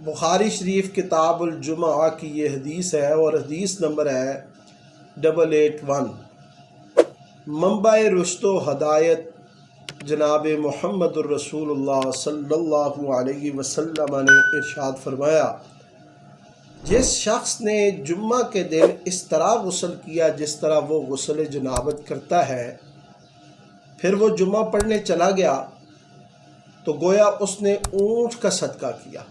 بخاری شریف کتاب الجمعہ کی یہ حدیث ہے اور حدیث نمبر ہے 881۔ منبع رشد و ہدایت جناب محمد الرسول اللہ صلی اللہ علیہ وسلم نے ارشاد فرمایا، جس شخص نے جمعہ کے دن اس طرح غسل کیا جس طرح وہ غسل جنابت کرتا ہے، پھر وہ جمعہ پڑھنے چلا گیا تو گویا اس نے اونٹ کا صدقہ کیا،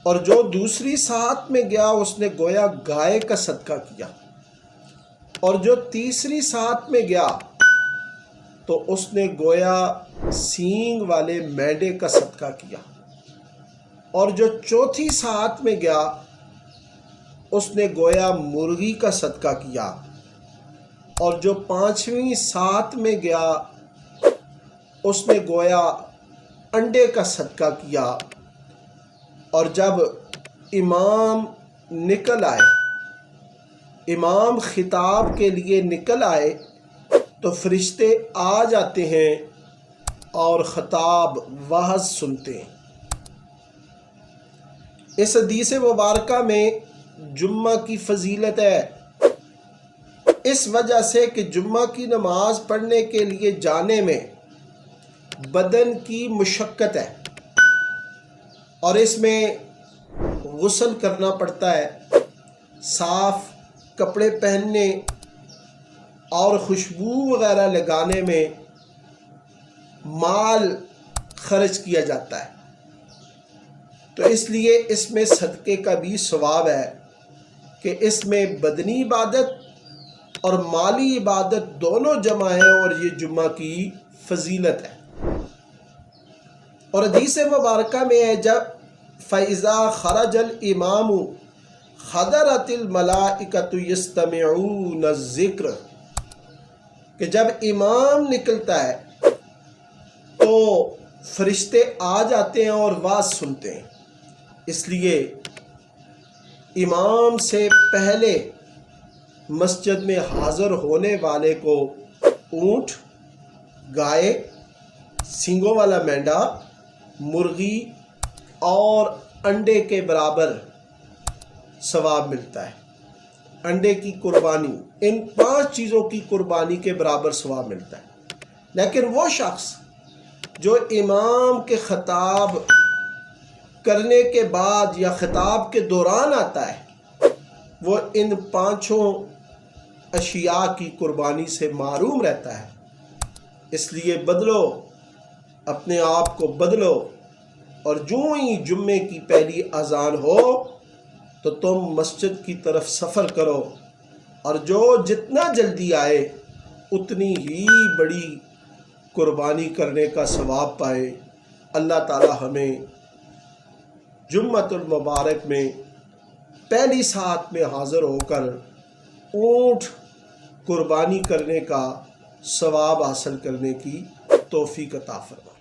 اور جو دوسری ساعت میں گیا اس نے گویا گائے کا صدقہ کیا، اور جو تیسری ساعت میں گیا تو اس نے گویا سینگ والے مینڈے کا صدقہ کیا، اور جو چوتھی ساعت میں گیا اس نے گویا مرغی کا صدقہ کیا، اور جو پانچویں ساعت میں گیا اس نے گویا انڈے کا صدقہ کیا۔ اور جب امام نکل آئے، امام خطاب کے لیے نکل آئے تو فرشتے آ جاتے ہیں اور خطاب وعظ سنتے ہیں۔ اس حدیث مبارکہ میں جمعہ کی فضیلت ہے، اس وجہ سے کہ جمعہ کی نماز پڑھنے کے لیے جانے میں بدن کی مشقت ہے، اور اس میں غسل کرنا پڑتا ہے، صاف کپڑے پہننے اور خوشبو وغیرہ لگانے میں مال خرچ کیا جاتا ہے، تو اس لیے اس میں صدقے کا بھی ثواب ہے کہ اس میں بدنی عبادت اور مالی عبادت دونوں جمع ہیں، اور یہ جمعہ کی فضیلت ہے۔ اور حدیث مبارکہ میں ہے، جب فَإِذَا خَرَجَ الْإِمَامُ حَضَرَتِ الْمَلَائِكَةُ يَسْتَمِعُونَ الذِّكْرَ، کہ جب امام نکلتا ہے تو فرشتے آ جاتے ہیں اور واعظ سنتے ہیں، اس لیے امام سے پہلے مسجد میں حاضر ہونے والے کو اونٹ، گائے، سینگوں والا مینڈا، مرغی اور انڈے کے برابر ثواب ملتا ہے۔ انڈے کی قربانی، ان 5 چیزوں کی قربانی کے برابر ثواب ملتا ہے۔ لیکن وہ شخص جو امام کے خطاب کرنے کے بعد یا خطاب کے دوران آتا ہے، وہ ان 5 اشیاء کی قربانی سے محروم رہتا ہے۔ اس لیے بدلو، اپنے آپ کو بدلو، اور جو ہی جمعے کی پہلی اذان ہو تو تم مسجد کی طرف سفر کرو، اور جو جتنا جلدی آئے اتنی ہی بڑی قربانی کرنے کا ثواب پائے۔ اللہ تعالی ہمیں جمعۃ المبارک میں پہلی ساعت میں حاضر ہو کر اونٹ قربانی کرنے کا ثواب حاصل کرنے کی توفیق عطا فرمائے۔